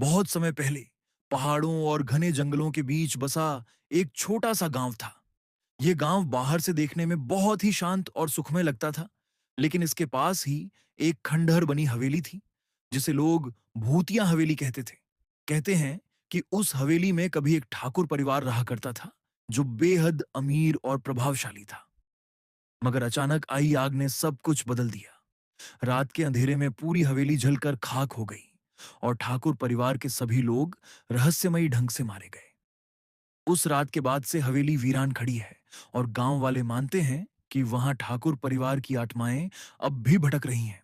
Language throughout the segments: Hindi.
बहुत समय पहले पहाड़ों और घने जंगलों के बीच बसा एक छोटा सा गांव था। ये गांव बाहर से देखने में बहुत ही शांत और सुखमय लगता था, लेकिन इसके पास ही एक खंडहर बनी हवेली थी, जिसे लोग भूतिया हवेली कहते थे। कहते हैं कि उस हवेली में कभी एक ठाकुर परिवार रहा करता था, जो बेहद अमीर और प्रभावशाली था। मगर अचानक आई आग ने सब कुछ बदल दिया। रात के अंधेरे में पूरी हवेली जलकर खाक हो गई और ठाकुर परिवार के सभी लोग रहस्यमयी ढंग से मारे गए। उस रात के बाद से हवेली वीरान खड़ी है और गांव वाले मानते हैं कि वहां ठाकुर परिवार की आत्माएं अब भी भटक रही हैं।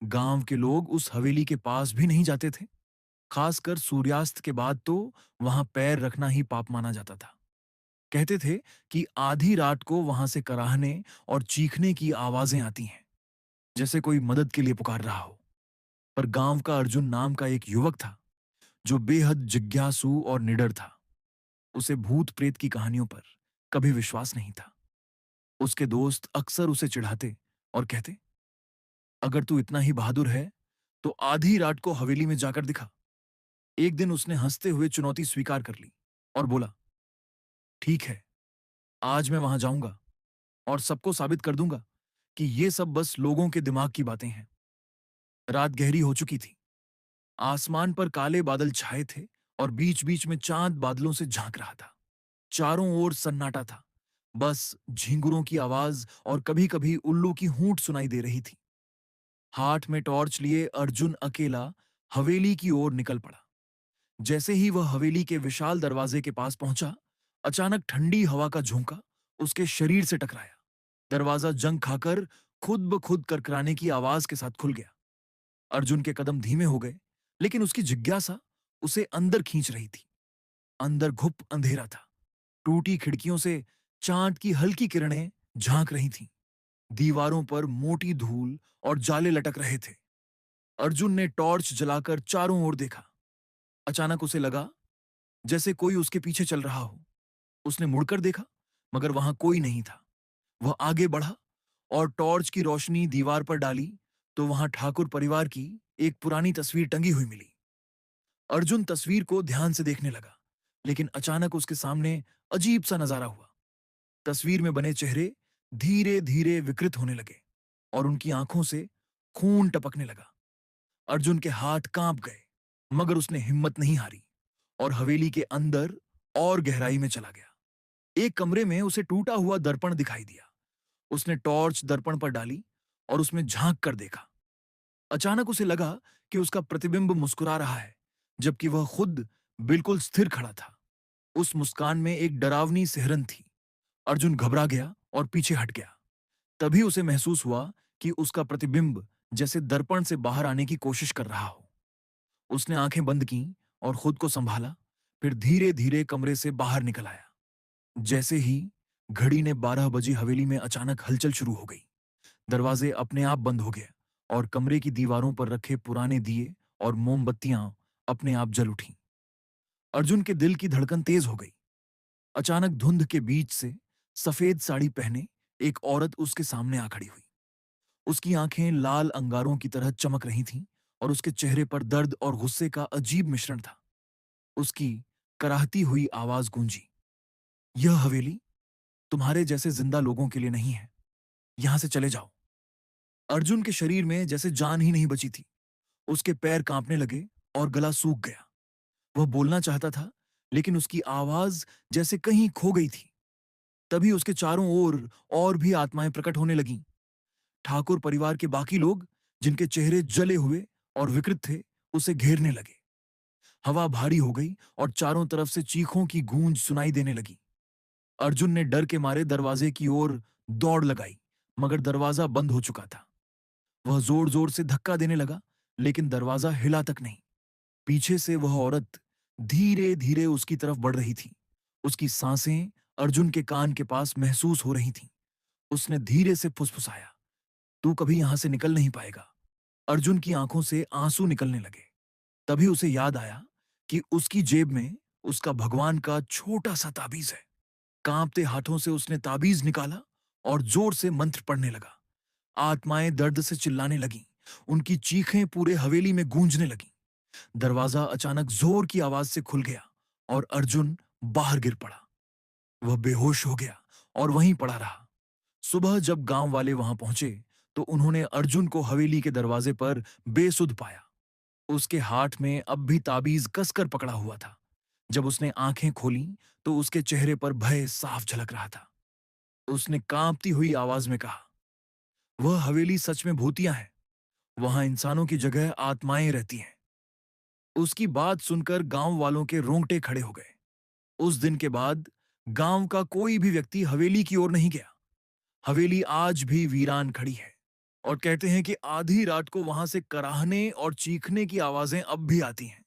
गांव के लोग उस हवेली के पास भी नहीं जाते थे। खासकर सूर्यास्त के बाद तो वहां पैर रखना ही पाप माना जाता था। कहते थे कि आधी रात को वहां से कराहने और चीखने की आवाजें आती हैं, जैसे कोई मदद के लिए पुकार रहा हो। पर गांव का अर्जुन नाम का एक युवक था, जो बेहद जिज्ञासु और निडर था। उसे भूत प्रेत की कहानियों पर कभी विश्वास नहीं था। उसके दोस्त अक्सर उसे चिढ़ाते और कहते, अगर तू इतना ही बहादुर है तो आधी रात को हवेली में जाकर दिखा। एक दिन उसने हंसते हुए चुनौती स्वीकार कर ली और बोला, ठीक है, आज मैं वहां जाऊंगा और सबको साबित कर दूंगा कि ये सब बस लोगों के दिमाग की बातें हैं। रात गहरी हो चुकी थी। आसमान पर काले बादल छाए थे और बीच बीच में चांद बादलों से झांक रहा था। चारों ओर सन्नाटा था। बस झींगुरों की आवाज और कभी कभी उल्लू की हूंट सुनाई दे रही थी। हाथ में टॉर्च लिए अर्जुन अकेला हवेली की ओर निकल पड़ा। जैसे ही वह हवेली के विशाल दरवाजे के पास पहुंचा, अचानक ठंडी हवा का झोंका उसके शरीर से टकराया। दरवाजा जंग खाकर खुद ब खुद करकराने की आवाज के साथ खुल गया। अर्जुन के कदम धीमे हो गए, लेकिन उसकी जिज्ञासा उसे अंदर खींच रही थी। अंदर घुप अंधेरा था। टूटी खिड़कियों से चांद की हल्की किरणें झांक रही थीं। दीवारों पर मोटी धूल और जाले लटक रहे थे। अर्जुन ने टॉर्च जलाकर चारों ओर देखा। अचानक उसे लगा जैसे कोई उसके पीछे चल रहा हो। उसने मुड़कर देखा, मगर वहां कोई नहीं था। वह आगे बढ़ा और टॉर्च की रोशनी दीवार पर डाली तो वहां ठाकुर परिवार की एक पुरानी तस्वीर टंगी हुई मिली। अर्जुन तस्वीर को ध्यान से देखने लगा, लेकिन अचानक उसके सामने अजीब सा नजारा हुआ। तस्वीर में बने चेहरे धीरे धीरे विकृत होने लगे और उनकी आंखों से खून टपकने लगा। अर्जुन के हाथ कांप गए, मगर उसने हिम्मत नहीं हारी और हवेली के अंदर और गहराई में चला गया। एक कमरे में उसे टूटा हुआ दर्पण दिखाई दिया। उसने टॉर्च दर्पण पर डाली और उसमें झांक कर देखा। अचानक उसे लगा कि उसका प्रतिबिंब मुस्कुरा रहा है, जबकि वह खुद बिल्कुल स्थिर खड़ा था। उस मुस्कान में एक डरावनी सिहरन थी। अर्जुन घबरा गया और पीछे हट गया। तभी उसे महसूस हुआ कि उसका प्रतिबिंब जैसे दर्पण से बाहर आने की कोशिश कर रहा हो। उसने आंखें बंद की और खुद को संभाला, फिर धीरे धीरे कमरे से बाहर निकल आया। जैसे ही घड़ी ने 12 बजी, हवेली में अचानक हलचल शुरू हो गई। दरवाजे अपने आप बंद हो गए और कमरे की दीवारों पर रखे पुराने दिए और मोमबत्तियां अपने आप जल उठी। अर्जुन के दिल की धड़कन तेज हो गई। अचानक धुंध के बीच से सफेद साड़ी पहने एक औरत उसके सामने आ खड़ी हुई। उसकी आंखें लाल अंगारों की तरह चमक रही थीं और उसके चेहरे पर दर्द और गुस्से का अजीब मिश्रण था। उसकी कराहती हुई आवाज गूंजी, यह हवेली तुम्हारे जैसे जिंदा लोगों के लिए नहीं है। यहां से चले जाओ। अर्जुन के शरीर में जैसे जान ही नहीं बची थी। उसके पैर कांपने लगे और गला सूख गया। वह बोलना चाहता था, लेकिन उसकी आवाज जैसे कहीं खो गई थी। तभी उसके चारों ओर और भी आत्माएं प्रकट होने लगीं। ठाकुर परिवार के बाकी लोग, जिनके चेहरे जले हुए और विकृत थे, उसे घेरने लगे। हवा भारी हो गई और चारों तरफ से चीखों की गूंज सुनाई देने लगी। अर्जुन ने डर के मारे दरवाजे की ओर दौड़ लगाई, मगर दरवाजा बंद हो चुका था। वह जोर जोर से धक्का देने लगा, लेकिन दरवाजा हिला तक नहीं। पीछे से वह औरत धीरे धीरे उसकी तरफ बढ़ रही थी। उसकी सांसें अर्जुन के कान के पास महसूस हो रही थीं। उसने धीरे से फुसफुसाया, तू कभी यहां से निकल नहीं पाएगा। अर्जुन की आंखों से आंसू निकलने लगे। तभी उसे याद आया कि उसकी जेब में उसका भगवान का छोटा सा ताबीज है। कांपते हाथों से उसने ताबीज निकाला और जोर से मंत्र पढ़ने लगा। आत्माएं दर्द से चिल्लाने लगीं। उनकी चीखें पूरे हवेली में गूंजने लगीं। दरवाजा अचानक जोर की आवाज से खुल गया और अर्जुन बाहर गिर पड़ा। वह बेहोश हो गया और वहीं पड़ा रहा। सुबह जब गांव वाले वहां पहुंचे तो उन्होंने अर्जुन को हवेली के दरवाजे पर बेसुध पाया। उसके हाथ में अब भी ताबीज कसकर पकड़ा हुआ था। जब उसने आंखें खोलीं तो उसके चेहरे पर भय साफ झलक रहा था। उसने कांपती हुई आवाज में कहा, वह हवेली सच में भूतिया है। वहां इंसानों की जगह आत्माएं रहती हैं। उसकी बात सुनकर गांव वालों के रोंगटे खड़े हो गए। उस दिन के बाद गांव का कोई भी व्यक्ति हवेली की ओर नहीं गया। हवेली आज भी वीरान खड़ी है और कहते हैं कि आधी रात को वहां से कराहने और चीखने की आवाजें अब भी आती हैं।